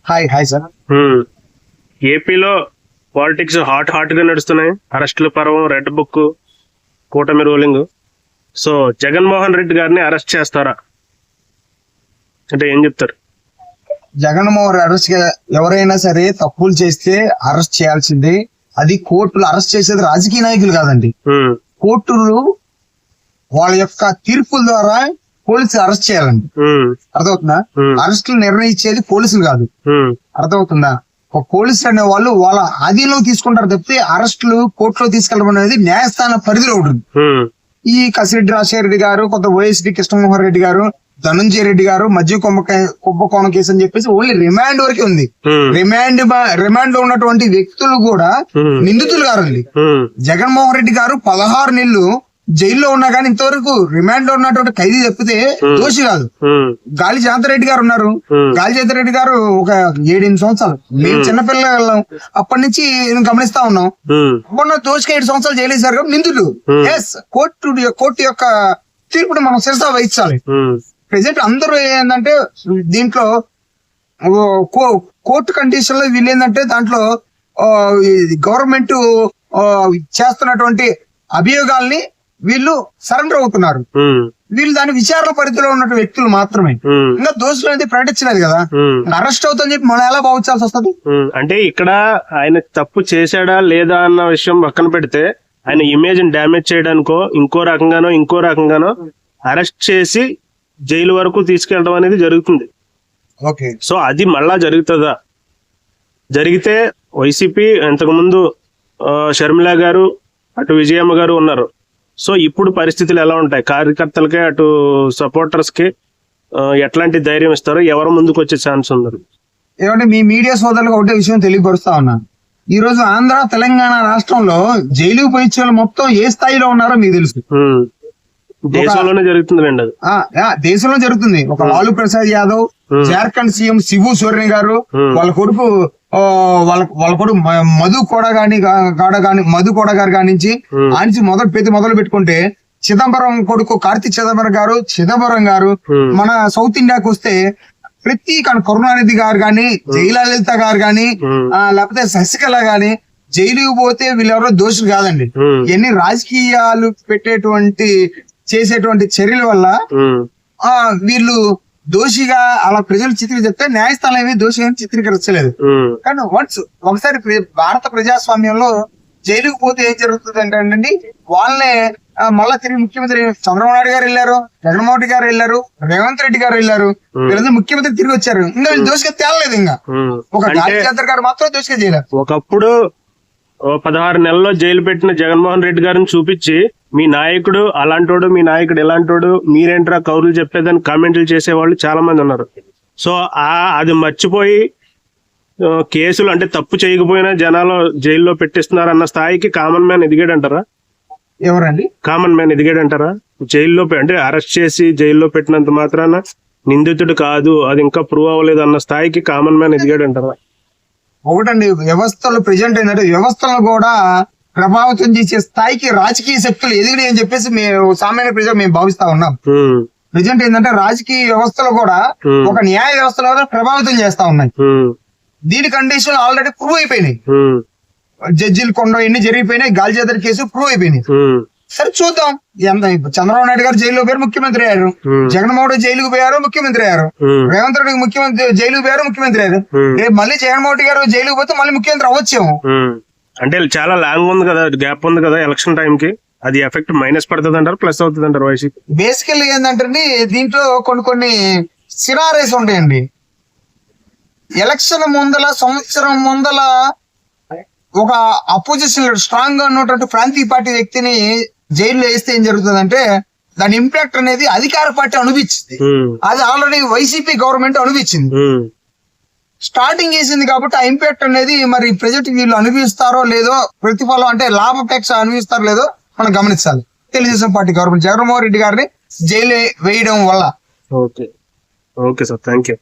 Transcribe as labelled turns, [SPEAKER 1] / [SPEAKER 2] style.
[SPEAKER 1] Hi sir.
[SPEAKER 2] ఏపీలో politics hot గా నడుస్తున్నాయి. అరెస్టుల పర్వం, రెడ్ బుక్, కూటమి రూలింగ్. సో జగన్మోహన్ రెడ్డి గారిని అరెస్ట్ చేస్తారా అంటే ఏం చెప్తారు?
[SPEAKER 1] జగన్మోహన్ అరెస్ట్ ఎవరైనా సరే తప్పులు చేస్తే అరెస్ట్ చేయాల్సిందే. అది కోర్టులు అరెస్ట్ చేసేది రాజకీయ నాయకులు కాదండి. కోర్టులు వాళ్ళ యొక్క తీర్పుల ద్వారా పోలీసులు అరెస్ట్ చేయాలండి. అర్థమవుతుందా? అరెస్టులు నిర్ణయించేది పోలీసులు కాదు. అర్థమవుతుందా? ఒక పోలీసులు అనే వాళ్ళు వాళ్ళ ఆధీనంలో తీసుకుంటారు తప్పితే అరెస్టులు కోర్టులో తీసుకెళ్ళడం అనేది న్యాయస్థాన పరిధిలో ఉంటుంది. ఈ కసిరెడ్డి రాజశేఖర రెడ్డి గారు, కొంత వైఎస్డి కృష్ణమోహన్ రెడ్డి గారు, ధనుంజయ రెడ్డి గారు మధ్య కుంభకోణం కేసు అని చెప్పేసి ఓన్లీ రిమాండ్ వరకే ఉంది. రిమాండ్ లో ఉన్నటువంటి వ్యక్తులు కూడా నిందితులు గారండి. జగన్మోహన్ రెడ్డి గారు 16 నెలలు జైల్లో ఉన్నా కానీ ఇంతవరకు రిమాండ్ లో ఉన్నటువంటి ఖైదీ తప్పితే దోషి కాదు. గాలి జనార్దన్ గారు ఉన్నారు. గాలి జనార్దన్ గారు ఒక 7-8 సంవత్సరాలు, మేము చిన్నపిల్లలు వెళ్ళాం, అప్పటి నుంచి గమనిస్తా ఉన్నాం. మొన్న దోషికి 7 సంవత్సరాలు జైలేశారు కాబట్టి నిందితులు. ఎస్, కోర్టు యొక్క తీర్పుని మనం శిరసా వహించాలి. ప్రెసెంట్ అందరూ ఏంటంటే దీంట్లో కోర్టు కండిషన్ లో వీళ్ళు ఏంటంటే దాంట్లో గవర్నమెంట్ చేస్తున్నటువంటి అభియోగాల్ని వీళ్ళు సరెండర్ అవుతున్నారు. వీళ్ళు దాని విచారణ పరిధిలో ఉన్న వ్యక్తులు మాత్రమే. ఇంకా దోషులు అనేది ప్రకటించలేదు కదా, అరెస్ట్ అవుతుందని చెప్పి మనం ఎలా భావించాల్సి వస్తుంది?
[SPEAKER 2] అంటే ఇక్కడ ఆయన తప్పు చేశాడా లేదా అన్న విషయం పక్కన పెడితే ఆయన ఇమేజ్ డ్యామేజ్ చేయడానికో ఇంకో రకంగానో అరెస్ట్ చేసి జైలు వరకు తీసుకెళ్ళడం అనేది జరుగుతుంది. సో అది మళ్ళా జరుగుతుందా? జరిగితే వైసీపీ ఇంతకు ముందు షర్మిల గారు, అటు విజయమ్మ గారు ఉన్నారు. సో ఇప్పుడు పరిస్థితులు ఎలా ఉంటాయి? కార్యకర్తలకి అటు సపోర్టర్స్ కి ఎట్లాంటి ధైర్యం ఇస్తారు? ఎవరు ముందుకు వచ్చే ఛాన్స్ ఉన్నారు?
[SPEAKER 1] ఏమంటే మీ మీడియా సోదరులకు ఒకటే విషయం తెలియపరుస్తా ఉన్నా. ఈ రోజు ఆంధ్ర, తెలంగాణ రాష్ట్రంలో జైలు పోయిన వాళ్ళు మొత్తం ఏ స్థాయిలో ఉన్నారో మీకు తెలుసు.
[SPEAKER 2] దేశంలోనే జరుగుతుంది అండి అది.
[SPEAKER 1] దేశంలో జరుగుతుంది. ఒక లాలూ ప్రసాద్ యాదవ్, జార్ఖండ్ సీఎం శిబు సోరెన్ గారు, వాళ్ళ కొడుకు మధు కోడ గారు కానించి ఆనించి మొదలు పెట్టుకుంటే చిదంబరం కొడుకు కార్తీక్ చిదంబరం గారు మన సౌత్ ఇండియాకి వస్తే ప్రతి కరుణానిధి గారు గాని, జయలలిత గారు గాని, లేకపోతే శశికళ గాని జైలుకి పోతే వీళ్ళెవరో దోషులు కాదండి. ఎన్ని రాజకీయాలు చేసేటువంటి చర్యల వల్ల వీళ్ళు దోషిగా అలా ప్రజలు చిత్రీకరిస్తే న్యాయస్థానం ఏమి దోషిగా చిత్రీకరించలేదు. కానీ ఒకసారి భారత ప్రజాస్వామ్యంలో జైలుకు పోతే ఏం జరుగుతుంది అంటే వాళ్ళనే మళ్ళా తిరిగి ముఖ్యమంత్రి చంద్రబాబు నాయుడు గారు వెళ్ళారు, జగన్మోహన్ రెడ్డి గారు వెళ్ళారు, రేవంత్ రెడ్డి గారు వెళ్ళారు, వీళ్ళందరూ ముఖ్యమంత్రి తిరిగి వచ్చారు. ఇంకా వీళ్ళు దోషిగా తేలలేదు. ఇంకా ఒక గాలి జనార్దన్ గారు మాత్రం దోషిగా చేయలేదు.
[SPEAKER 2] ఒకప్పుడు 16 నెలల్లో జైలు పెట్టిన జగన్మోహన్ రెడ్డి గారిని చూపించి మీ నాయకుడు అలాంటోడు, మీ నాయకుడు ఎలాంటోడు, మీరేంట్రా కౌరులు చెప్పేదని కామెంట్లు చేసేవాళ్ళు చాలా మంది ఉన్నారు. సో అది మర్చిపోయి కేసులు అంటే తప్పు చేయకపోయినా జనాలు జైల్లో పెట్టిస్తున్నారు అన్న స్థాయికి కామన్ మ్యాన్ ఎదిగాడంటారా?
[SPEAKER 1] ఎవరండి
[SPEAKER 2] కామన్ మ్యాన్ ఎదిగాడంటారా? జైల్లో అంటే అరెస్ట్ చేసి జైల్లో పెట్టినంత మాత్రాన నిందితుడు కాదు, అది ఇంకా ప్రూవ్ అవ్వలేదు అన్న స్థాయికి కామన్ మ్యాన్ ఎదిగాడంటారా?
[SPEAKER 1] ఒకటండి, వ్యవస్థలు ప్రెజెంట్ ఏంటంటే వ్యవస్థలను కూడా ప్రభావితం చేసే స్థాయికి రాజకీయ శక్తులు ఎదిగినాయి అని చెప్పేసి సామాన్య ప్రజలు మేము భావిస్తా ఉన్నాం. ప్రెజెంట్ ఏంటంటే రాజకీయ వ్యవస్థలు కూడా ఒక న్యాయ వ్యవస్థలో ప్రభావితం చేస్తా ఉన్నాయి. దీని కండిషన్ ఆల్రెడీ ప్రూవ్ అయిపోయినాయి. జడ్జిలు ఎన్ని జరిగిపోయినాయి. గాలి జనార్దన్ కేసు ప్రూవ్ అయిపోయినాయి. సరే చూద్దాం. చంద్రబాబు నాయుడు గారు జైలు పోయారు, ముఖ్యమంత్రి అయ్యారు. జగన్మోహన్ రెడ్డి జైలుకు పోయారు, ముఖ్యమంత్రి అయ్యారు. రేవంత్ రెడ్డి ముఖ్యమంత్రి జైలుకు పోయారు, ముఖ్యమంత్రి అయ్యారు. రేపు మళ్ళీ జగన్మోహన్ రెడ్డి గారు జైలుకు పోతే మళ్ళీ ముఖ్యమంత్రి అవ్వచ్చేమో.
[SPEAKER 2] అంటే చాలా లాంగ్ ఉంది కదా, గ్యాప్ ఉంది కదా ఎలక్షన్ టైం కి. అది ఎఫెక్ట్ మైనస్ పడుతుంది అంటారు, ప్లస్ అవుతుంది అంటారు వైసీపీ?
[SPEAKER 1] బేసికల్ ఏంటంటే దీంట్లో కొన్ని సినారీస్ ఉంటాయండి. ఎలక్షన్ సంవత్సరం ముందల ఒక అపోజిషన్ స్ట్రాంగ్ గా ఉన్నటువంటి ప్రాంతీయ పార్టీ వ్యక్తిని జైల్లో వేస్తే ఏం జరుగుతుందంటే దాని ఇంపాక్ట్ అనేది అధికార పార్టీ అనిపించింది. అది ఆల్రెడీ వైసీపీ గవర్నమెంట్ అనిపించింది, స్టార్టింగ్ చేసింది. కాబట్టి ఆ ఇంపాక్ట్ అనేది మరి ప్రజెంట్ వీళ్ళు అనుభవిస్తారో లేదో, ప్రతిఫలం అంటే లాభాపేక్ష అనుభవిస్తారో లేదో మనం గమనించాలి. తెలుగుదేశం పార్టీ గవర్నమెంట్ జగన్మోహన్ రెడ్డి గారిని జైలు వేయడం వల్ల.
[SPEAKER 2] Okay sir, thank you.